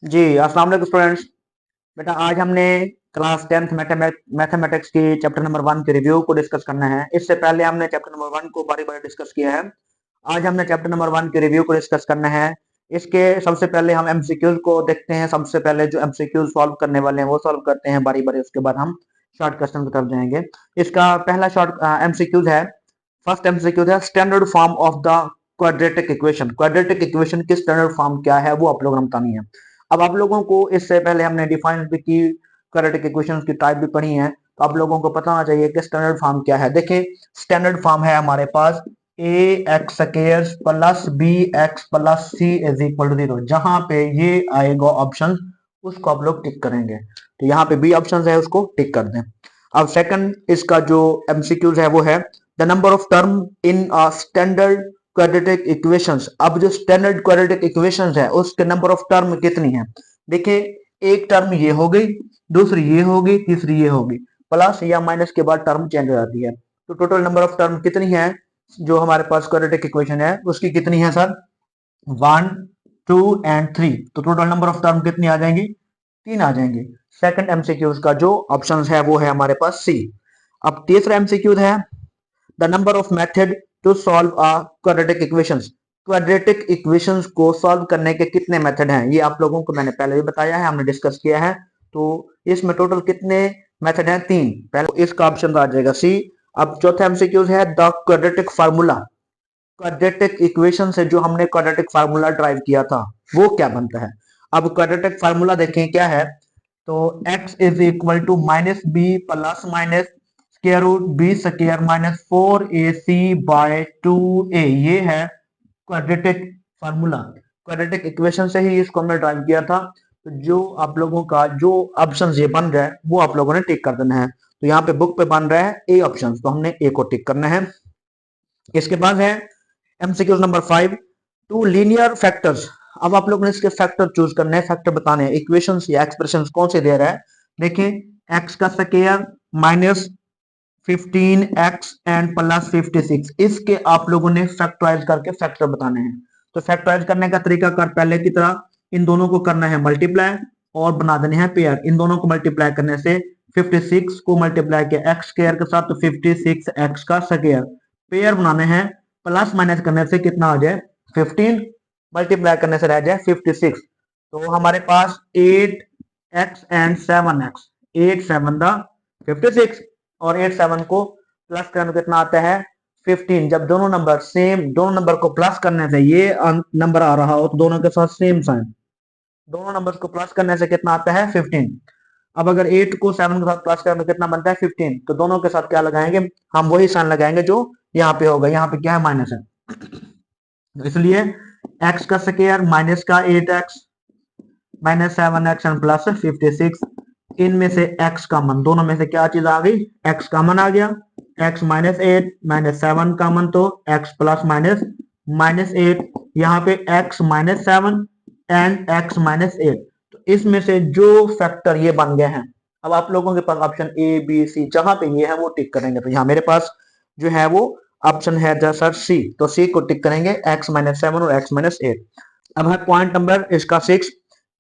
जी, अस्सलाम वालेकुम स्टूडेंट्स। बेटा आज हमने क्लास 10th मैथमेटिक्स की चैप्टर नंबर 1 के रिव्यू को डिस्कस करना है। इससे पहले हमने चैप्टर नंबर 1 को बारी-बारी डिस्कस किया है। आज हमने चैप्टर नंबर 1 के रिव्यू को डिस्कस करना है। इसके सबसे पहले हम एमसीक्यूज को देखते हैं। सबसे पहले जो एमसीक्यूज सॉल्व करने वाले हैं वो सॉल्व करते हैं बारी-बारी, उसके बाद हम शॉर्ट क्वेश्चन की तरफ जाएंगे। इसका पहला शॉर्ट एमसीक्यूज है, फर्स्ट एमसीक्यूज है standard form of the quadratic equation. Quadratic equation की स्टैंडर्ड फॉर्म क्या है वो आप लोगों ने बतानी है। अब आप लोगों को इससे पहले हमने डिफाइन भी की, क्वाड्रेटिक इक्वेशंस की टाइप भी पढ़ी है, तो आप लोगों को पता होना चाहिए कि स्टैंडर्ड फॉर्म क्या है। देखिए स्टैंडर्ड फॉर्म है हमारे पास a x square plus b x plus c is equal to 0। जहां पे ये आएगा ऑप्शन उसको आप लोग टिक करेंगे। तो यहाँ पे बी ऑप्शन है उसको टिक कर दें। अब सेकंड इसका जो एमसीक्यूज है वो है the number of term in standard quadratic equations. अब जो स्टैंडर्ड क्वाड्रेटिक इक्वेशंस है उसके नंबर ऑफ टर्म कितनी है। देखिए एक टर्म ये हो गई, दूसरी ये होगी, तीसरी ये होगी, प्लस या माइनस के बाद टर्म चेंज हो जाती है। तो टोटल नंबर ऑफ टर्म कितनी है जो हमारे पास क्वाड्रेटिक इक्वेशन है उसकी कितनी है सर, 1 2 एंड 3। तो टोटल नंबर ऑफ टर्म कितनी आ जाएंगी, 3 आ जाएंगे। सेकंड एमसीक्यूज का जो ऑप्शन है वो है हमारे पास सी। अब तीसरा एमसीक्यूज है the number of method to solve quadratic equations. Quadratic equations को सॉल्व करने के कितने मेथड हैं ये आप लोगों को मैंने पहले भी बताया है, हमने डिस्कस किया है। तो इसमें टोटल कितने मेथड हैं, 3। पहले इसका ऑप्शन आ जाएगा सी। अब चौथा एमसीक्यूज है the quadratic formula. Quadratic equation से जो हमने क्वाड्रेटिक फार्मूला ड्राइव किया था वो क्या बनता है। अब क्वाड्रेटिक फार्मूला देखें क्या है, तो x is equal to minus b plus minus square root b square minus 4ac by 2a। ये है क्वाड्रेटिक फार्मूला। क्वाड्रेटिक इक्वेशन से ही इसको हमने ड्राइव किया था। तो जो आप लोगों का जो ऑप्शन ये बन रहा है वो आप लोगों ने टिक कर देना है। तो यहाँ पे बुक पे बन रहा है ए ऑप्शन, तो हमने ए को टिक करना है। इसके बाद है MCQ number 5 two linear factors. अब आप लोगों ने इसके फैक्टर चूज करने हैं, फैक्टर बताने हैं। इक्वेशंस या एक्सप्रेशंस कौन से दे रहा है, देखिए एक्स का square minus 15x and plus 56, इसके आप लोगों ने फैक्टराइज करके फैक्टर बताने हैं। तो फैक्टराइज करने का तरीका कर पहले की तरह इन दोनों को करना है मल्टीप्लाई और बना देने हैं पेयर। इन दोनों को मल्टीप्लाई करने से 56 को मल्टीप्लाई किया एक्स स्क्वायर के साथ तो 56x का स्क्वायर, पेयर बनाने हैं, प्लस माइनस करने से कितना आ जाए 15, मल्टीप्लाई करने से रह जाए 56। तो हमारे पास 8x एंड 7x, 8 7 द 56 और 8 7 को प्लस करने कितना आता है 15। जब दोनों नंबर सेम, दोनों नंबर को प्लस करने से ये नंबर आ रहा हो तो दोनों के साथ सेम साइन, दोनों नंबर्स को प्लस करने से कितना आता है 15। अब अगर 8 को 7 के साथ प्लस करने कितना बनता है 15, तो दोनों के साथ क्या लगाएंगे, हम वही साइन लगाएंगे जो यहाँ पे होगा। यहाँ पे क्या है माइनस है, इसलिए x का स्क्वायर माइनस का 8x minus 7x and plus 56। इनमें से x कॉमन, दोनों में से क्या चीज आ गई, x कॉमन आ गया। x माइनस 8 माइनस 7 कॉमन तो x प्लस माइनस माइनस 8। यहाँ पे x minus 7 and x minus 8। तो इसमें से जो फैक्टर ये बन गए हैं, अब आप लोगों के पास ऑप्शन ए बी सी जहां पे ये है वो टिक करेंगे। तो यहाँ मेरे पास जो है वो ऑप्शन है सर सी, तो सी को टिक करेंगे, x माइनस 7 और x माइनस 8। अब है पॉइंट नंबर इसका 6,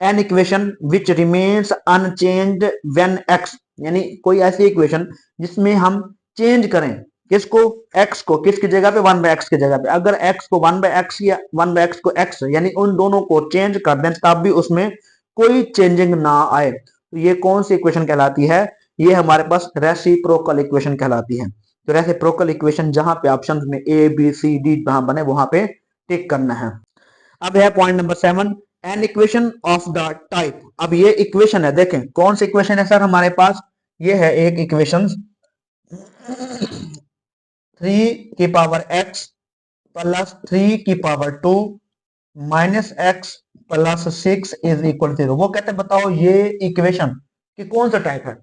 N equation which remains unchanged when x, यानी कोई ऐसी इक्वेशन जिसमें हम चेंज करें किसको, x को, किसकी जगह पे 1/x की जगह पे। अगर x को 1/x या 1/x को x, यानी उन दोनों को चेंज कर दें तब भी उसमें कोई चेंजिंग ना आए, तो ये कौन सी इक्वेशन कहलाती है, ये हमारे पास रेसिप्रोकल इक्वेशन कहलाती है। तो रेसिप्रोकल इक्वेशन जहां पे ऑप्शन में ए बी सी डी जहां बने वहां पे टिक करना है। अब है point number 7, an equation of the type. अब ये इक्वेशन है, देखें कौन सी इक्वेशन है सर हमारे पास, ये है एक इक्वेशन 3 की पावर x प्लस 3 की power 2 minus x plus 6 is equal 0। वो कहते हैं बताओ ये इक्वेशन की कौन सा टाइप है।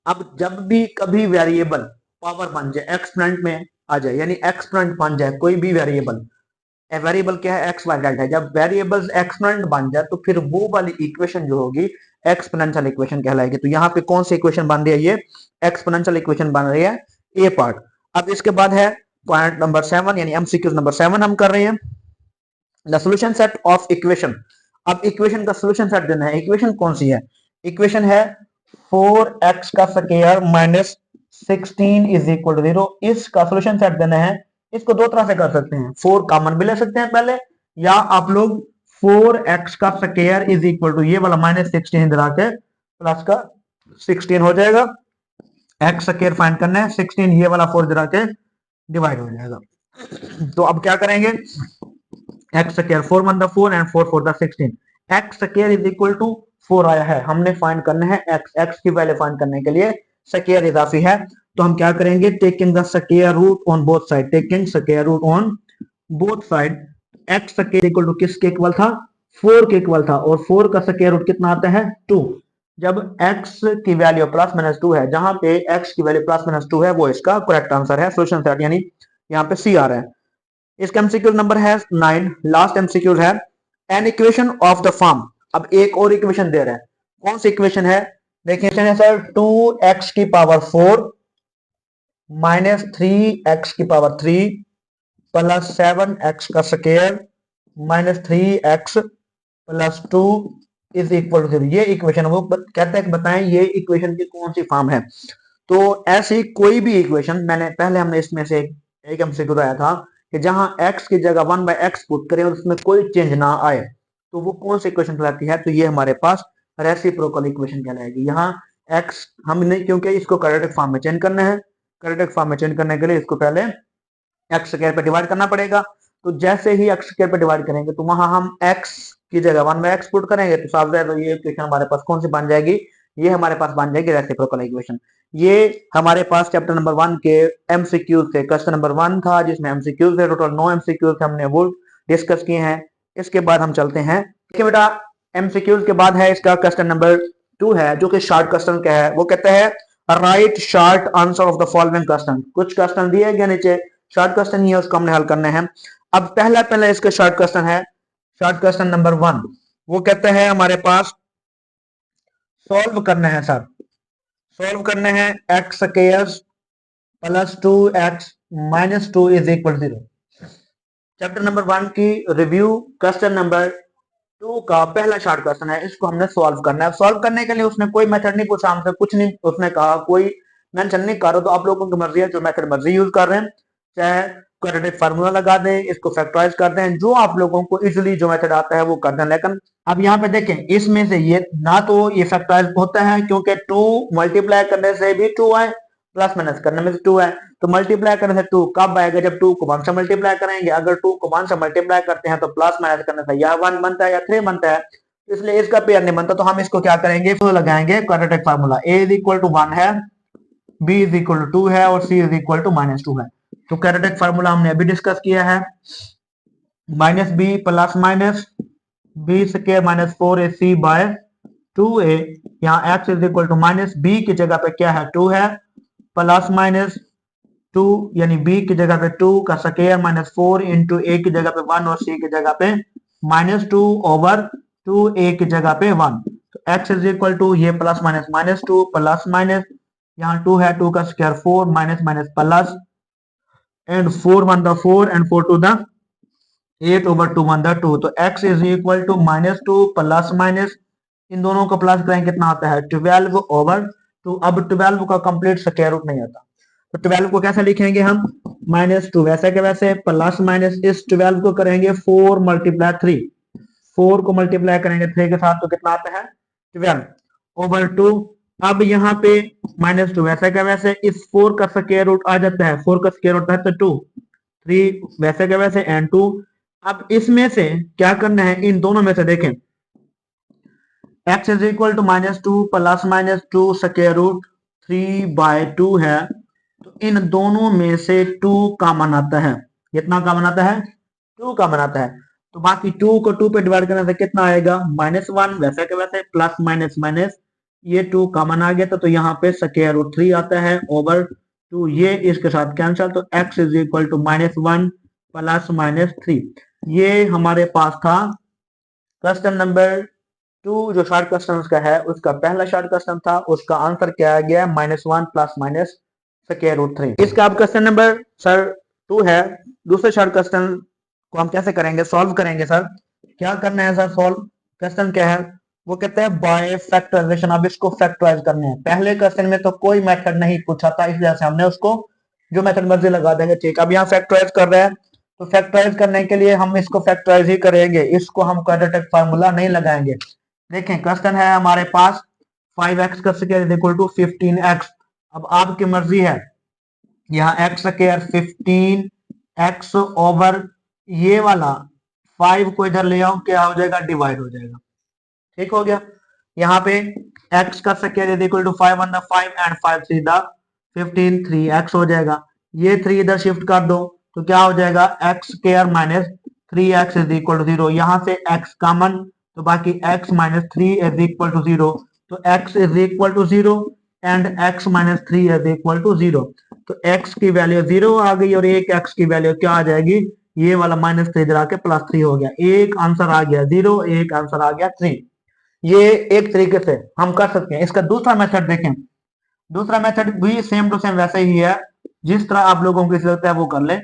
अब जब भी कभी वेरिएबल पावर बन जाए, एक्सपोनेंट में आ जाए, यानी एक्सपोनेंट बन जाए कोई भी वेरिएबल, वेरिएबल क्या है एक्स वाई जेड है, जब वेरिएबल्स एक्सपोनेंट बन जाए तो फिर वो वाली इक्वेशन जो होगी एक्सपोनेंशियल इक्वेशन कहलाएगी। तो यहाँ पे कौन सी इक्वेशन बन रही है, ये एक्सपोनेंशियल इक्वेशन बन रही है, ए पार्ट। अब इसके बाद है पॉइंट नंबर 7 यानी एमसीक्यू नंबर 7 हम कर रहे हैं, the solution set of equation. अब इक्वेशन का सोल्यूशन सेट देना है। इक्वेशन कौन सी है? इक्वेशन है 4x का square minus 16 is equal to 0। इसका सोल्यूशन सेट देना है। इसको दो तरह से कर सकते हैं, 4 कॉमन भी ले सकते हैं पहले, या आप लोग 4x का स्क्वायर इज इक्वल टू ये वाला माइनस 16 इधर आके प्लस का 16 हो जाएगा। एक्स स्क्वायर फाइंड करना है, 16 ये वाला 4 इधर आके डिवाइड हो जाएगा। तो अब क्या करेंगे, x square 4 one the 4 and 4 4 the 16, x square is equal to 4 आया है, हमने फाइंड करना है एक्स। एक्स की वैल्यू फाइंड करने के लिए स्क्वायर इजाफी है, तो हम क्या करेंगे, taking the square root on both side, taking square root on both side. X square equal to किसके इक्वल था? 4 के इक्वल था, और 4 का स्क्वायर रूट कितना आता है? 2। जब x की वैल्यू प्लस माइनस 2 है, जहां पे x की वैल्यू प्लस माइनस 2 है, वो इसका करेक्ट आंसर है, सोल्यूशन सेट, यानी यहाँ पे सी आ रहा है। इसका एमसीक्यू नंबर है 9, लास्ट एमसीक्यू है an equation of the form. अब एक और इक्वेशन दे रहे हैं, कौन सी इक्वेशन है? देखिए है सर, 2x की पावर 4 माइनस 3x की पावर 3 प्लस 7x का square minus 3x plus 2 is equal to 0। ये इक्वेशन वो कहते हैं, बताएं ये इक्वेशन की कौन सी फॉर्म है। तो ऐसी कोई भी इक्वेशन, मैंने पहले हमने इसमें से एक एमसीक्यू आया था कि जहां x की जगह 1/x पुट करें और उसमें कोई चेंज ना आए, तो वो कौन सी इक्वेशन कहलाती है? तो ये हमारे पास रेसिप्रोकल इक्वेशन कहलाएगी। यहाँ x हमने, क्योंकि इसको क्वाड्रेटिक फॉर्म में चेंज करना है, क्वाड्रेटिक फॉर्म में चेंज करने के लिए इसको पहले एक्स स्क्वायर पे डिवाइड करना पड़ेगा। तो जैसे ही एक्स स्क्वायर पे डिवाइड करेंगे तो वहां हम x की जगह 1/x पुट करेंगे, तो साफ है, तो ये इक्वेशन हमारे पास कौन सी बन जाएगी? ये हमारे पास बन जाएगी रेसिप्रोकल इक्वेशन। ये हमारे पास चैप्टर नंबर 1 के एमसीक्यू से क्वेश्चन नंबर 1 था, जिसमें एमसीक्यू थे टोटल 9 एमसीक्यू हमने वो डिस्कस किए हैं। इसके बाद हम चलते हैं, देखिए बेटा, एमसीक्यू के बाद है इसका क्वेश्चन नंबर 2 है, जो कि शॉर्ट क्वेश्चन का है। वो कहता है right short answer of the following question. कुछ क्वेश्चन दिए गए नीचे, शॉर्ट क्वेश्चन ही है, उसको हमने हल करना है। अब पहला इसका शॉर्ट क्वेश्चन है, शॉर्ट क्वेश्चन नंबर 1। वो कहते हैं हमारे पास सॉल्व करना है सर, सॉल्व करना है x square plus 2x minus 2 is equal 0। Chapter number 1 की रिव्यू, क्वेश्चन नंबर 2 का पहला शॉर्ट क्वेश्चन है, इसको हमने सॉल्व करना है। सॉल्व करने के लिए उसने कोई मेथड नहीं पूछा हमसे, कुछ नहीं उसने कहा, कोई मेंशन नहीं कर रहा, तो आप लोगों की मर्जी है, जो मेथड मर्जी यूज कर रहे हैं, चाहे क्वाड्रेटिक फार्मूला लगा दें, इसको फैक्टराइज कर दें, जो आप लोगों को इजीली जो मेथड आता है वो कर दें। लेकिन अब यहाँ पे देखें, इसमें से ये ना तो ये फैक्टराइज होता है, क्योंकि 2 मल्टीप्लाई करने से भी 2 आए, प्लस माइनस करने में से 2 है, तो मल्टीप्लाई करने से 2 कब आएगा? जब 2 को 1 से मल्टीप्लाई करेंगे। अगर 2 को 1 से मल्टीप्लाई करते हैं तो प्लस माइनस करने से या 1 बनता है या 3 बनता है, इसलिए इसका पेयर नहीं बनता। तो हम इसको क्या करेंगे, तो लगाएंगे quadratic formula. a is equal to 1 है, b इज इक्वल टू 2 है, और c is equal to minus 2 है। तो क्वाड्रेटिक फार्मूला हमने अभी डिस्कस किया है, minus b plus minus b square minus 4ac by 2a। यहाँ x is equal to minus b की जगह पे क्या है? 2 है, प्लस माइनस 2, यानी b की जगह पे 2 का स्क्वायर माइनस 4 इंटू a की जगह पे 1 और c की जगह पे माइनस 2 ओवर 2a की जगह पे 1। तो x इज इक्वल टू ये plus minus minus 2 plus minus, यहाँ 2 है, 2 का square 4 minus minus plus, and 4 1 the 4 and 4 2 the 8 over 2 1 the 2। तो x is equal to minus 2 plus minus, इन दोनों को प्लस करें कितना आता है? 12 ओवर 2। अब 12 का कंप्लीट स्क्वायर रूट नहीं आता, तो 12 को कैसे लिखेंगे हम? माइनस 2 वैसे के वैसे, प्लस माइनस इस 12 को करेंगे 4 मल्टीप्लाई 3, 4 को मल्टीप्लाई करेंगे 3 के साथ, तो कितना आता है? 12 ओवर 2। अब यहाँ पे माइनस 2 वैसे का वैसे, इस 4 का स्क्वायर रूट आ जाता है, 4 का स्क्वायर रूट है तो 2, 3 वैसे के वैसे एंड 2। अब इसमें से क्या करना है, इन दोनों में से देखें, x is equal to minus 2 plus minus 2 square root 3/2 है, तो इन दोनों में से 2 कॉमन आता है। कितना कॉमन आता है? 2 कॉमन आता है। तो बाकी 2 को 2 पे डिवाइड करने से कितना आएगा? -1 वैसे के वैसे, प्लस माइनस माइनस, ये 2 कॉमन आ गया, तो यहाँ पे स्क्वायर रूट 3 आता है ओवर 2, ये इसके साथ कैंसिल, तो x is equal to -1 plus minus 3। ये हमारे पास था क्वेश्चन नंबर 2, जो शॉर्ट क्वेश्चन का है, उसका पहला शॉर्ट क्वेश्चन था, उसका आंसर क्या आ गया? -1 प्लस माइनस स्क्वायर रूट 3। इसका अब क्वेश्चन नंबर सर 2 है, दूसरे शॉर्ट क्वेश्चन को हम कैसे करेंगे, सॉल्व करेंगे सर। क्या करना है सर? सॉल्व क्वेश्चन क्या है, वो कहते हैं बाय फैक्टराइजेशन। अब इसको फैक्टराइज करने हैं। पहले क्वेश्चन में तो कोई मेथड नहीं पूछा था, इस वजह से हमने उसको जो मेथड मर्जी लगा देंगे। ठीक, अब यहाँ फैक्टराइज कर रहे हैं, तो फैक्टराइज करने के लिए हम इसको फैक्टराइज ही करेंगे, इसको हम क्वाड्रेटिक फार्मूला नहीं लगाएंगे। देखें क्वेश्चन है हमारे पास 5x का square is equal to 15x। अब आपकी मर्जी है, यहाँ एक्स स्क्वायर 15x ओवर ये वाला 5 को इधर ले आओ, क्या हो जाएगा, डिवाइड हो जाएगा। ठीक हो गया। यहाँ पे x का square is equal to 5 on the 5 and 5 सीधा 15 3x हो जाएगा। ये 3 इधर शिफ्ट कर दो तो क्या हो जाएगा, x square minus 3x is equal to 0। यहाँ से x कॉमन, तो बाकी x minus 3 is equal to 0। तो x is equal to 0 and x minus 3 is equal to 0। तो x की वैल्यू 0 आ गई और एक x की वैल्यू क्या आ जाएगी, ये वाला माइनस 3 इधर आके प्लस 3 हो गया। एक आंसर आ गया 0, एक आंसर आ गया 3। ये एक तरीके से हम कर सकते हैं। इसका दूसरा मेथड देखें, दूसरा मेथड भी सेम टू सेम वैसे ही है, जिस तरह आप लोगों को जरूरत है वो कर ले।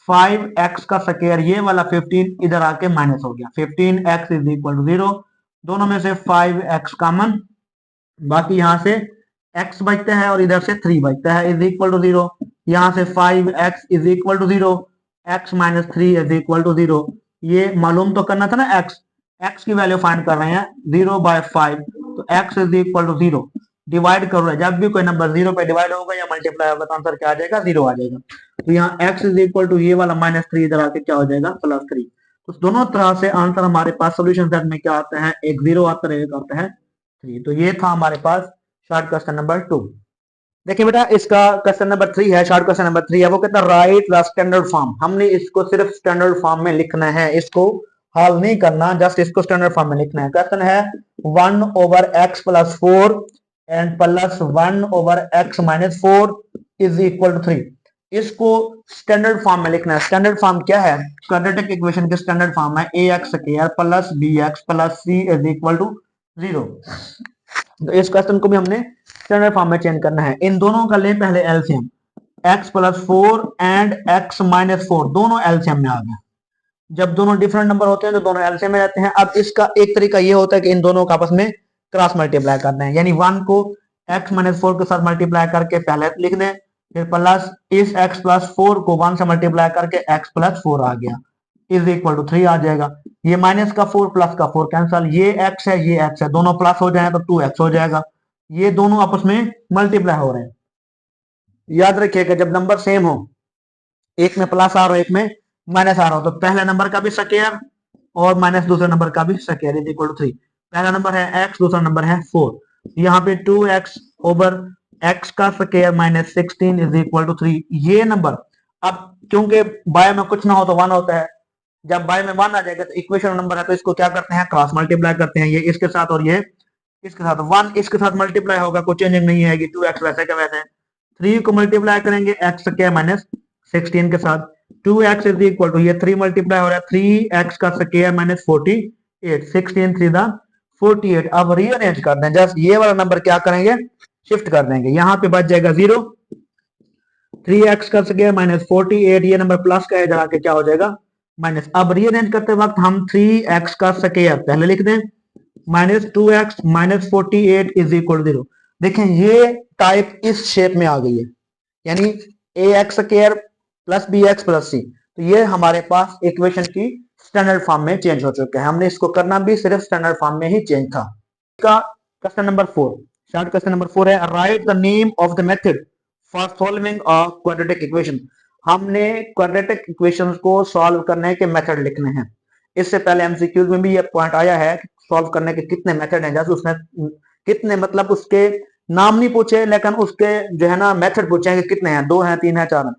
5x का स्क्वायर ये वाला 15 इधर आके माइनस हो गया, 15x इज इक्वल टू 0। दोनों में से 5x कॉमन, बाकी यहां से x बचता है और इधर से 3 बचता है, इज इक्वल टू 0। यहां से 5x is equal to 0, x minus 3 is equal to 0। ये मालूम तो करना था ना, x की वैल्यू फाइंड कर रहे हैं 0 बाय 5, तो x is equal to 0। Divide कर रहे हैं, जब भी कोई नंबर 0 पे डिवाइड होगा या मल्टीप्लाई होगा तो आंसर क्या आ जाएगा, 0 आ जाएगा। तो यहाँ x इज इक्वल टू ये वाला माइनस 3 इधर आके क्या हो जाएगा, प्लस 3। तो दोनों तरह से आंसर हमारे पास सोल्यूशन सेट में क्या आता है, एक 0 आता है, एक आता है 3। तो ये था हमारे पास शॉर्ट क्वेश्चन नंबर 2। देखिए बेटा, इसका क्वेश्चन नंबर 3 है, शॉर्ट क्वेश्चन नंबर 3 है, वो कहता है राइट द स्टैंडर्ड फॉर्म। हमने इसको सिर्फ स्टैंडर्ड फॉर्म में लिखना है, इसको हल नहीं करना, जस्ट इसको स्टैंडर्ड फॉर्म में लिखना है। क्वेश्चन है 1 over x plus 4 and plus 1 over x minus 4 is equal to 3। इसको स्टैंडर्ड फॉर्म में लिखना है। स्टैंडर्ड फॉर्म क्या है, क्वाड्रेटिक इक्वेशन के स्टैंडर्ड फॉर्म है ax square plus bx plus c is equal to 0। तो इस क्वेश्चन को भी हमने स्टैंडर्ड फॉर्म में चेंज करना है। इन दोनों का ले पहले LCM, x plus 4 and x minus 4 दोनों एलसीएम में आ गए। जब दोनों डिफरेंट नंबर होते हैं तो दोनों एलसीएम में रहते हैं। अब इसका एक तरीका ये होता है कि इन दोनों का आपस में क्रॉस मल्टीप्लाई करना है, यानी 1 को x माइनस 4 के साथ मल्टीप्लाई करके पहले लिख दें, फिर प्लस इस x प्लस 4 को 1 से मल्टीप्लाई करके x प्लस 4 आ गया इज इक्वल टू 3 आ जाएगा। ये माइनस का 4 प्लस का 4 कैंसल, ये x है ये x है, दोनों प्लस हो जाए तो 2x हो जाएगा। ये दोनों आपस में मल्टीप्लाई हो रहे हैं। याद रखिएगा जब नंबर सेम हो, एक में प्लस आ रहा हो एक में माइनस आ रहा हो, तो पहले नंबर का भी स्क्वायर और माइनस दूसरे नंबर का भी स्क्वायर इज इक्वल टू 3। पहला नंबर है x, दूसरा नंबर है 4। यहाँ पे 2x ओवर x का square minus 16 is equal to 3। ये नंबर, अब क्योंकि बाय में कुछ ना हो तो 1 होता है, जब बाय में 1 आ जाएगा तो इक्वेशन नंबर है, तो इसको क्या करते हैं, क्रॉस मल्टीप्लाई करते हैं। ये इसके साथ और ये इसके साथ, 1 इसके साथ मल्टीप्लाई होगा, कोई चेंजिंग नहीं है, 2x वैसे का वैसे। 3 को मल्टीप्लाई करेंगे x स्क्वायर माइनस 16 के साथ, 2x इज इक्वल टू ये 3 मल्टीप्लाई हो रहा है 3x का स्क्वायर माइनस 48, 16 3 दा 48। अब रीअरेंज कर दें, जस्ट ये वाला नंबर क्या करेंगे, शिफ्ट कर देंगे, यहाँ पे बच जाएगा 0, 3x का स्क्वायर माइनस 48, ये नंबर प्लस का है, इधर आके क्या हो जाएगा माइनस। अब रीअरेंज करते वक्त हम 3x का स्क्वायर पहले लिख दें minus 2x minus 48 is equal 0। देखें ये टाइप इस शेप में आ गई है, यानी ax square plus bx plus c। तो ये हमारे पास इक्वेशन की स्टैंडर्ड फॉर्म में चेंज हो चुका है। हमने इसको करना भी सिर्फ स्टैंडर्ड फॉर्म में ही चेंज था। इसका question number 4, short question number 4 है right the name of the method for solving a quadratic equation. हमने क्वाड्रेटिक इक्वेशंस को सॉल्व करने के मेथड लिखने हैं। इससे पहले एमसीक्यूज में भी ये पॉइंट आया है कि सॉल्व करने के कितने मेथड हैं, जैसे उसने कितने मतलब उसके नाम नहीं पूछे, लेकिन उसके जो है ना मेथड पूछे कि कितने हैं, 2 हैं 3 हैं 4 हैं।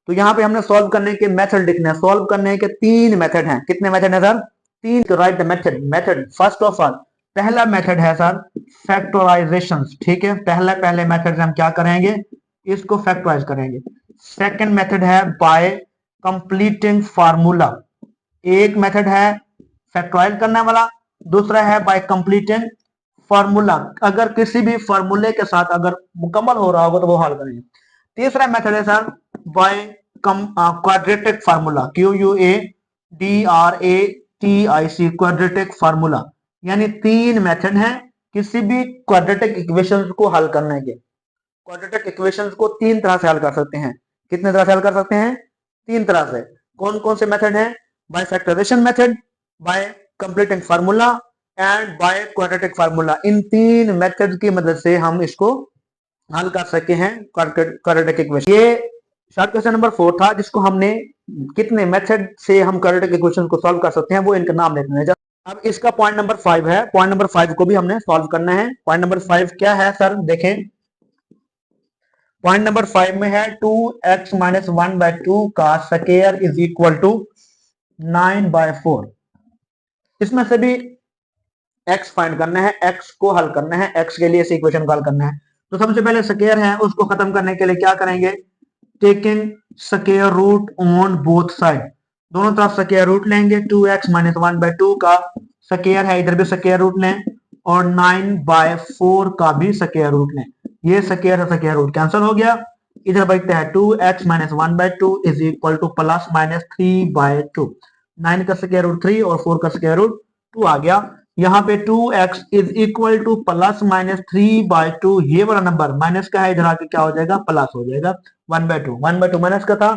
तो यहाँ पे हमने सॉल्व करने के मेथड लिखने हैं। सॉल्व करने के 3 मेथड हैं। कितने मेथड हैं सर, 3। तो right the method first of all, पहला मेथड है सर फैक्टराइजेशन। ठीक है, पहले मेथड से हम क्या करेंगे, इसको फैक्टराइज करेंगे। सेकंड मेथड है बाय कंप्लीटिंग फार्मूला। एक मेथड है फैक्टराइज करने वाला, दूसरा है बाय कंप्लीटिंग फार्मूला। अगर किसी भी फार्मूले के साथ अगर मुकम्मल हो रहा होगा तो वो हल करेंगे। तीसरा मेथड है sir bye quadratic formula, QUADRATIC quadratic formula. यानी तीन मेथड हैं किसी भी क्वाड्रेटिक इक्वेशंस को हल करने के। क्वाड्रेटिक इक्वेशंस को तीन तरह से हल कर सकते हैं। कितने तरह से हल कर सकते हैं? तीन तरह से। कौन कौन से मेथड हैं? By factorization method, by completing formula and by quadratic formula. इन तीन मेथड की मदद से हम इसको हल कर सके हैं क्वाड्रेटिक इक्वेशन। ये शॉर्ट क्वेश्चन नंबर 4 था, जिसको हमने कितने मेथड से हम क्वाड्रेटिक इक्वेशन को सॉल्व कर सकते हैं वो इनका नाम लेते हैं। अब इसका पॉइंट नंबर 5 है, पॉइंट नंबर 5 को भी हमने सॉल्व करना है। पॉइंट नंबर 5 क्या है सर? देखें, पॉइंट नंबर 5 में है 2x माइनस 1/2 का स्क्वायर इज इक्वल टू 9/4। इसमें से भी x फाइंड करना है, x को हल करना है, x के लिए इस इक्वेशन को हल करना है। तो सबसे पहले स्क्वायर है, उसको खत्म करने के लिए क्या करेंगे? Taking square root on both side, दोनों तरफ स्क्वायर रूट लेंगे। 2x माइनस 1/2 का स्क्वायर है, इधर भी स्क्वायर रूट लें, और 9/4 का भी स्क्वायर रूट लें। ये स्क्वायर है, स्क्वायर रूट कैंसिल हो गया। इधर बचता है 2x minus 1/2 is equal two plus minus 3/2। 9 का स्क्वायर रूट 3 और 4 का स्क्वायर रूट 2 आ गया। यहाँ पे 2x is equal two plus minus 3/2, ये वाला नंबर माइनस का है, इधर आके क्या हो जाएगा? प्लस हो जाएगा। 1/2, 1/2 माइनस का था,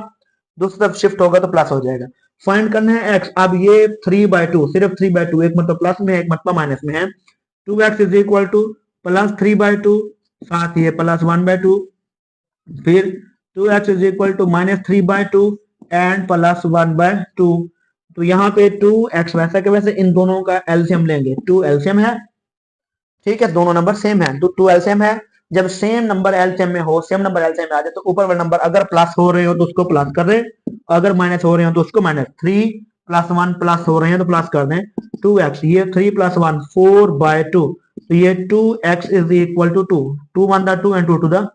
दूसरी तरफ शिफ्ट होगा तो प्लस हो जाएगा। फाइंड करना है x। अब ये 3/2, सिर्फ 3/2, एक मतलब प्लस में है, एक मतलब माइनस में है। 2x is equal two plus 3/2, साथ ही प्लस 1/2, फिर 2x is equal to minus 3/2 and plus 1/2। तो यहाँ पे 2x वैसा के वैसे इन दोनों का एलसीएम लेंगे। 2 एलसीएम है, ठीक है, दोनों नंबर सेम है, तो 2 एलसीएम है। जब सेम नंबर एलसीएम में हो, सेम नंबर एलसीएम में आ जाए, तो ऊपर वाला नंबर अगर प्लस हो रहे हो तो उसको प्लस कर दें, अगर माइनस हो रहे हो तो उसको माइनस। 3 + 1 प्लस हो रहे हैं तो प्लस कर दें। 2x, ये 3 + 1 4/2, तो ये 2x is equal to 2, 2 1 the 2 and 2 2 the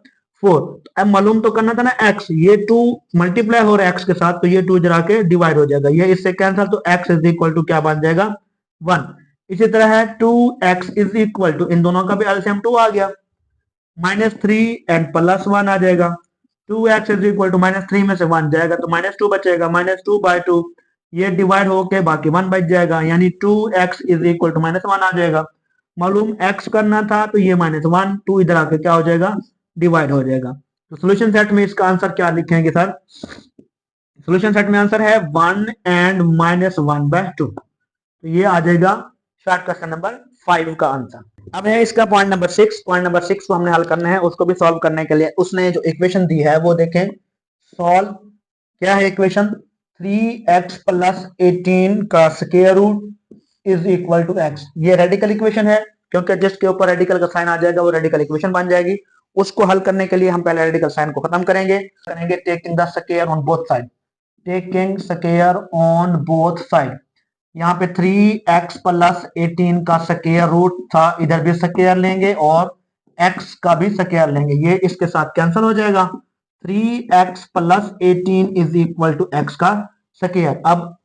4। अब मालूम तो करना था ना x, ये 2 मल्टीप्लाई हो रहा है x के साथ, तो ये 2 जरा के डिवाइड हो जाएगा, ये इससे कैंसिल, तो x इज इक्वल टू क्या बन जाएगा? 1। इसी तरह है 2x इज इक्वल टू, इन दोनों का भी एलसीएम 2 आ गया, -3 एंड +1 आ जाएगा। 2x इज इक्वल टू -3 में से 1 जाएगा तो -2 बचेगा, -2/2, ये डिवाइड होके बाकी 1 बच जाएगा, यानी 2x इज इक्वल टू -1 आ जाएगा। मालूम x करना था तो ये -1, 2 इधर आके क्या हो जाएगा? डिवाइड हो जाएगा। तो सोल्यूशन सेट में इसका आंसर क्या लिखेंगे सर? सोल्यूशन सेट में आंसर है 1 एंड -1/2। तो ये आ जाएगा शॉर्ट क्वेश्चन नंबर 5 का आंसर। अब है इसका पॉइंट नंबर 6। पॉइंट नंबर 6 को हमने हल करना है, उसको भी सॉल्व करने के लिए उसने जो इक्वेशन दी है वो देखें। सॉल्व क्या है इक्वेशन? 3x + 18 का square root is equal to x। ये रेडिकल इक्वेशन है, क्योंकि जिसके ऊपर रेडिकल का साइन आ जाएगा वो रेडिकल इक्वेशन बन जाएगी। उसको हल करने के लिए हम पहले रेडिकल साइन को खत्म करेंगे taking the square on both side, taking square on both side. यहाँ पे 3x + 18 का स्क्वायर रूट था, इधर भी स्क्वायर लेंगे और x का भी स्क्वायर लेंगे, ये इसके साथ कैंसिल हो जाएगा। 3x + 18 is equal to x का स्क्वायर। अब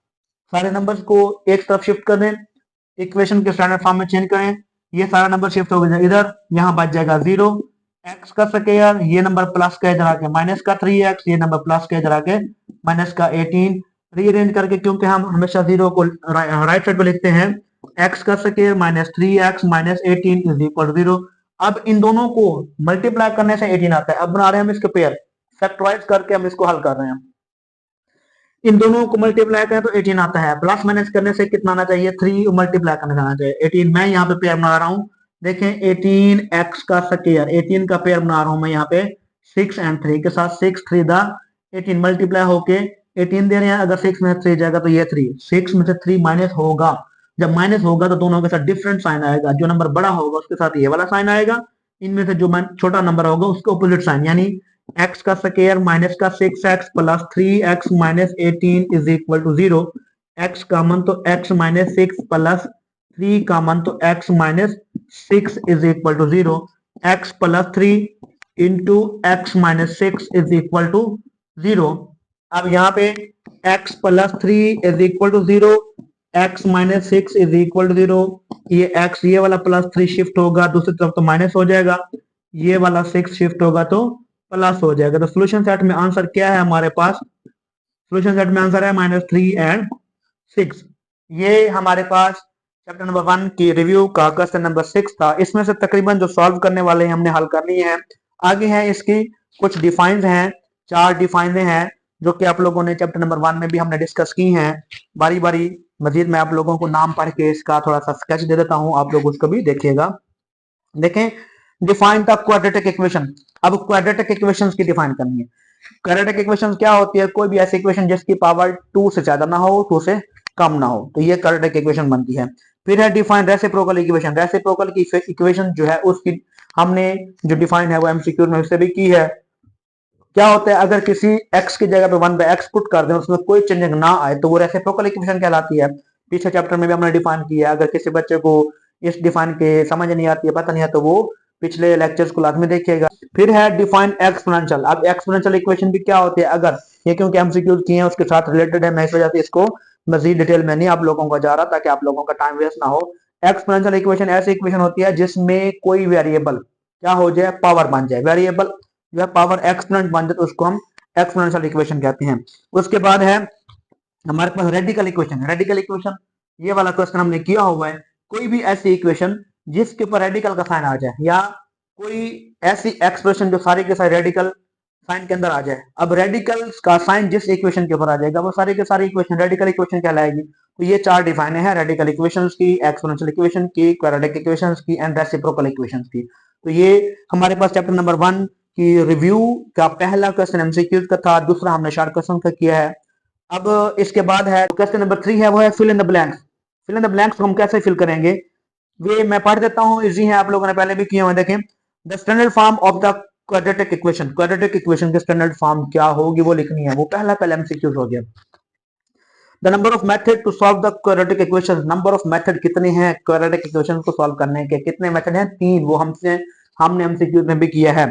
सारे नंबर्स को एक तरफ शिफ्ट कर दें, इक्वेशन के स्टैंडर्ड फॉर्म में चेंज करें, ये सारा नंबर शिफ्ट हो गया इधर, यहाँ बच जाएगा 0, x का स्क्वायर, ये नंबर प्लस का इधर आके माइनस का 3x, ये नंबर प्लस का इधर आके माइनस का 18। रीअरेंज करके, क्योंकि हम हमेशा 0 को राइट साइड पे लिखते हैं, x का स्क्वायर -3x - 18 इज इक्वल 0। अब इन दोनों को मल्टीप्लाई करने से 18 आता है। अब बना रहे हैं हम इसके पेयर, फैक्टराइज करके हम इसको हल कर रहे हैं। इन दोनों को मल्टीप्लाई करें तो 18 आता है, प्लस माइनस करने से कितना आना चाहिए? 3 मल्टीप्लाई करने से आना चाहिए 18। मैं यहाँ पे पेयर बना रहा हूँ, देखें 18x का स्क्वायर, 18 का पेयर बना रहा हूँ मैं यहाँ पे 6 एंड 3 के साथ, 6 3 द 18 मल्टीप्लाई होके 18 दे रहे हैं, अगर 6 में से 3 जाएगा तो ये 3, 6 में से 3 माइनस होगा, जब माइनस होगा तो दोनों के साथ डिफरेंट साइन आएगा, जो नंबर बड़ा होगा उसके साथ ये वाला साइन आएगा, इनमें से जो छोटा नंबर होगा उसका ऑपोजिट साइन, यानी x का स्क्वायर माइनस का 6x + 3x - 18 is equal to 0। x का मन तो x - 6 + 3 का मन तो x - 6 is equal to 0। x + 3 into x - 6 is equal to 0। अब यहाँ पे x + 3 is equal to 0, x - 6 is equal to 0। ये x, ये वाला +3 शिफ्ट होगा दूसरी तरफ तो माइनस हो जाएगा, ये वाला 6 शिफ्ट होगा तो प्लस हो जाएगा। तो सोल्यूशन सेट में आंसर क्या है हमारे पास? सोल्यूशन सेट में आंसर है -3 एंड 6। ये हमारे पास चैप्टर नंबर 1 की रिव्यू का क्वेश्चन नंबर 6 था। इसमें से तकरीबन जो सॉल्व करने वाले हैं हमने हल कर लिए हैं। आगे है इसकी कुछ डिफाइंस हैं, 4 डिफाइंस हैं जो कि आप लोगों ने चैप्टर नंबर 1 में भी हमने डिस्कस की हैं। बारी बारी मजीद मैं आप लोगों को नाम पढ़ के इसका थोड़ा सा स्केच दे देता हूं, आप लोग उसको भी देखिएगा। देखें, डिफाइन द क्वाड्रेटिक इक्वेशन। अब क्वाड्रेटिक इक्वेशंस की डिफाइन करनी है। क्वाड्रेटिक इक्वेशन क्या होती है? कोई भी ऐसी इक्वेशन जिसकी पावर 2 से ज्यादा ना हो, 2 से कम ना हो, तो ये क्वाड्रेटिक इक्वेशन बनती है। फिर है डिफाइन रेसिप्रोकल इक्वेशन। रेसिप्रोकल की इक्वेशन जो है उसकी हमने जो डिफाइन है वो एमसीक्यू में उससे भी की है। क्या होता है? अगर किसी x की जगह पे 1/x पुट कर दें, उसमें कोई चेंजिंग ना आए, तो वो रेसिप्रोकल इक्वेशन कहलाती है। पीछे चैप्टर में भी हमने डिफाइन किया है। अगर किसी बच्चे को इस डिफाइन के समझ नहीं आती है, पता नहीं है, तो वो पिछले लेक्चर्स को लाजमी देखिएगा। फिर है डिफाइन एक्सपोनेंशियल। अब एक्सपोनेंशियल इक्वेशन भी क्या होती है? अगर ये क्योंकि एमसीक्यू की है उसके साथ रिलेटेड है, मैं इस वजह से इसको मजीद डिटेल में नहीं आप लोगों को जा रहा, ताकि आप लोगों का टाइम वेस्ट ना हो। एक्सपोनेंशियल इक्वेशन ऐसी इक्वेशन होती है जिसमें कोई वेरिएबल क्या हो जाए, पावर बन जाए। वेरिएबल जो है पावर एक्सपोनेंट बन जाए तो उसको हम एक्सपोनेंशियल इक्वेशन कहते हैं। उसके बाद है हमारे पास रेडिकल इक्वेशन। रेडिकल इक्वेशन ये वाला क्वेश्चन हमने किया हुआ है। कोई भी ऐसी इक्वेशन जिसके ऊपर रेडिकल का साइन आ जाए, या कोई ऐसी एक्सप्रेशन जो सारी के सारी रेडिकल साइन के अंदर आ जाए। अब रेडिकल का साइन जिस इक्वेशन के ऊपर आ जाएगा वो सारी के सारी इक्वेशन रेडिकल इक्वेशन कहलाएगी। तो ये 4 डिफाइन है रेडिकल इक्वेशंस की, एक्सपोनेंशियल इक्वेशन की, क्वाड्रेटिक इक्वेशंस की एंड रेसिप्रोकल इक्वेशंस की। तो ये हमारे पास चैप्टर नंबर 1 की रिव्यू का पहला क्वेश्चन एमसीक्यू का था। दूसरा हमने शॉर्ट क्वेश्चन का किया है। अब इसके बाद है क्वेश्चन नंबर 3 है, वो है fill in the blanks. Fill in the blanks को हम कैसे फिल करेंगे, वे मैं पढ़ देता हूं। इजी है, आप लोगों ने पहले भी किए हुए। देखें, the standard form of the quadratic equation. Quadratic equation की स्टैंडर्ड फॉर्म क्या होगी वो लिखनी है। वो पहला एमसीक्यू हो गया। The number of method to solve the quadratic equation. Number of method कितने हैं क्वाड्रेटिक इक्वेशन को सॉल्व करने के? कितने मेथड हैं? 3। वो हमने एमसीक्यू में भी किया है।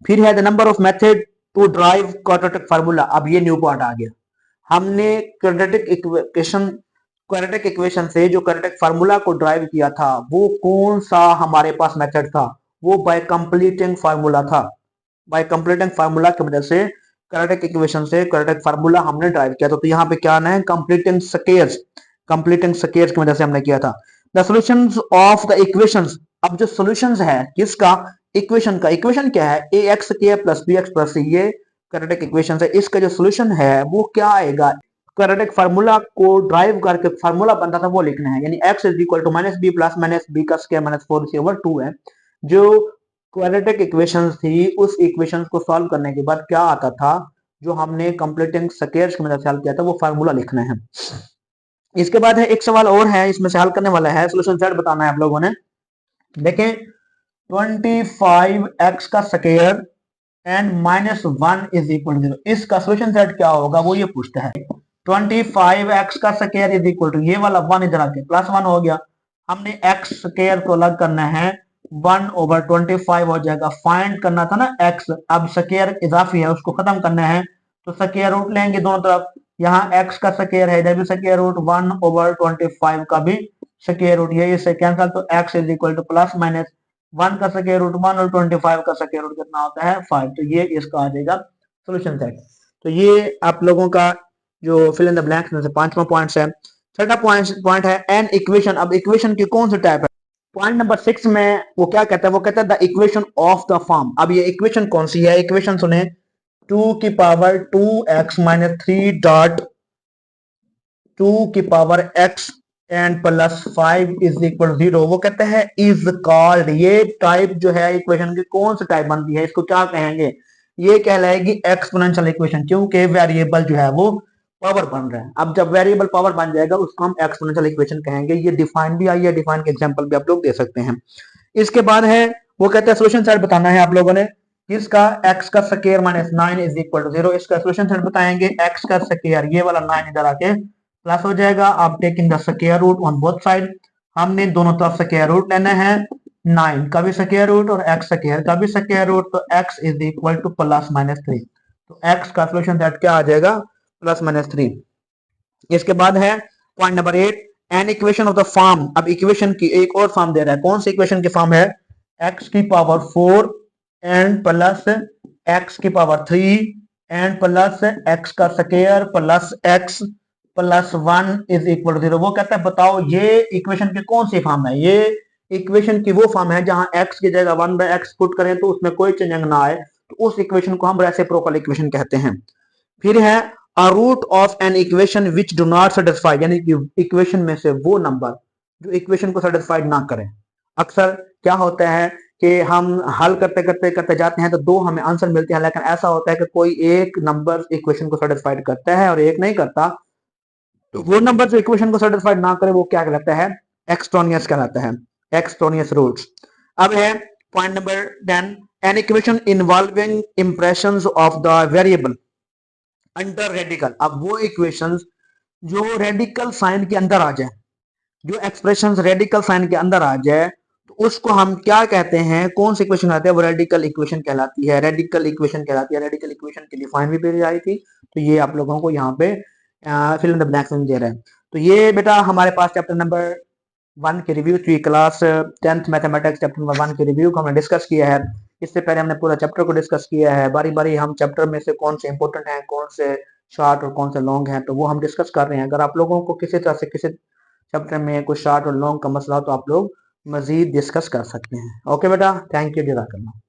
फिर है the number of method to derive quadratic formula. अब ये न्यू पार्ट आ गया। हमने क्वाड्रेटिक इक्वेशन से जो क्वाड्रेटिक फार्मूला को ड्राइव किया था, वो कौन सा हमारे पास मेथड था? वो बाय कंप्लीटिंग फार्मूला था। बाय कंप्लीटिंग फार्मूला की वजह से क्वाड्रेटिक इक्वेशन से क्वाड्रेटिक फार्मूला हमने ड्राइव किया था। तो यहाँ पे क्या आना है? Completing squares. कंप्लीटिंग स्क्वायर्स की वजह से हमने किया था। The solutions of the equations. अब जो सॉल्यूशंस है किसका? इक्वेशन का। इक्वेशन क्या है? ax square plus bx plus c। ये क्वाड्रेटिक इक्वेशन है। इसका जो सॉल्यूशन है वो क्या आएगा? क्वाड्रेटिक फार्मूला को ड्राइव करके फार्मूला बनता था वो लिखना है। यानी x is equal to minus b plus minus b का स्क्वायर माइनस 4c/2 है। जो क्वाड्रेटिक इक्वेशंस थी, उस इक्वेशंस को सॉल्व करने के बाद क्या आता था, जो हमने कंप्लीटिंग स्क्वायर्स की मदद से हल किया था, वो फार्मूला लिखना है। इसके बाद है एक सवाल और है, इसमें से हल करने वाला है, सॉल्यूशन सेट बताना है आप लोगों ने। देखें, 25x का स्क्वायर एंड -1 इज इक्वल टू 0। इसका सॉल्यूशन सेट क्या होगा वो ये पूछता है। 25x का स्क्वायर इज इक्वल टू, ये वाला 1 इधर आके +1 हो गया। हमने x स्क्वायर को अलग करना है, 1/25 हो जाएगा। फाइंड करना था ना x। अब स्क्वायर इजाफी है, उसको खत्म करना है, तो स्क्वायर रूट लेंगे दोनों तरफ। यहाँ x का स्क्वायर है, इधर भी स्क्वायर रूट, 1/25 का भी स्क्वायर रूट, ये इससे कैंसिल, तो x is equal two plus minus 1 का स्क्वायर रूट 1 और 25 का स्क्वायर रूट कितना होता है? 5। तो ये इसका आ जाएगा सॉल्यूशन सेट। तो ये आप लोगों का जो फिल इन द ब्लैंक्स में से 5वां पॉइंट है। छठा पॉइंट है एन इक्वेशन। अब इक्वेशन की कौन सी टाइप है? पॉइंट नंबर 6 में वो क्या कहता है? वो कहता है the equation of the form. अब ये इक्वेशन कौन सी है? इक्वेशन सुने, 2 की पावर 2x माइनस 3 डॉट 2 की power x and plus 5 is equal 0। वो कहते हैं इज कॉल्ड। ये टाइप जो है इक्वेशन की कौन सी टाइप बनती है, इसको क्या कहेंगे? ये कहलाएगी एक्सपोनेंशियल इक्वेशन, क्योंकि वेरिएबल जो है वो पावर बन रहा है। अब जब वेरिएबल पावर बन जाएगा उसको हम एक्सपोनेंशियल इक्वेशन कहेंगे। ये डिफाइन भी आई है, डिफाइन के एग्जांपल भी आप लोग दे सकते हैं। इसके बाद है वो कहते हैं सॉल्यूशन सेट बताना है आप लोगों ने। इसका x का square minus 9 is equal to 0। इसका सॉल्यूशन सेट बताएंगे। x का स्क्वायर, ये वाला 9 इधर आके प्लस हो जाएगा। आप taking the square root on both side. हमने दोनों तरफ स्क्वायर रूट लेना है, 9 का भी स्क्वायर रूट और x स्क्वायर का भी स्क्वायर रूट, तो x is equal two plus minus 3। तो x का सॉल्यूशन सेट क्या आ जाएगा? Plus minus 3। इसके बाद है point number 8, an equation of the form. अब इक्वेशन की एक और फॉर्म दे रहा है। कौन सी इक्वेशन की फॉर्म है? x की पावर 4 एंड प्लस x की पावर 3 एंड प्लस x का square plus x plus 1 is equal to 0। वो कहता है बताओ ये इक्वेशन की कौन सी फॉर्म है। ये इक्वेशन की वो फॉर्म है जहां x की जगह 1/x पुट करें तो उसमें कोई चेंज ना आए, तो उस इक्वेशन को हम रेसिप्रोकल इक्वेशन कहते हैं। फिर है a root of an equation which do not satisfy, यानी कि इक्वेशन में से वो नंबर जो इक्वेशन को सेटिस्फाइड ना करें। अक्सर क्या होता है कि हम हल करते करते करते जाते हैं तो दो हमें आंसर मिलते हैं, लेकिन ऐसा होता है कि कोई एक नंबर इक्वेशन को सेटिस्फाइड करता है और एक नहीं करता, तो वो नंबर जो इक्वेशन को सेटिस्फाइड ना करे वो क्या कहलाता है, एक्सट्रोनियस कहलाता है, एक्सट्रोनियस रूट्स। अब है point number 10, an equation involving impressions of the variable under radical. अब वो इक्वेशंस जो रेडिकल साइन के अंदर आ जाए, जो एक्सप्रेशन रेडिकल साइन के अंदर आ जाए, तो उसको हम क्या कहते हैं, कौन सी इक्वेशन आती है, वो रेडिकल इक्वेशन कहलाती है, रेडिकल इक्वेशन कहलाती है। रेडिकल इक्वेशन की डिफाइन भी भेजी आई थी, तो ये आप लोगों को यहाँ पे फिल इन द ब्लैंक्स में दे रहे हैं। तो ये बेटा हमारे पास चैप्टर नंबर 1 की रिव्यू थी, class 10th mathematics chapter number 1 की रिव्यू को हमने डिस्कस किया है। इससे पहले हमने पूरा चैप्टर को डिस्कस किया है, बारी बारी हम चैप्टर में से कौन से इंपॉर्टेंट हैं, कौन से शॉर्ट और कौन से लॉन्ग हैं, तो वो हम डिस्कस कर रहे हैं। अगर आप लोगों को किसी तरह से किसी चैप्टर में कुछ शॉर्ट और लॉन्ग का मसला हो तो आप लोग मजीद डिस्कस कर सकते हैं। ओके बेटा, थैंक यू, जज़ाकल्लाह।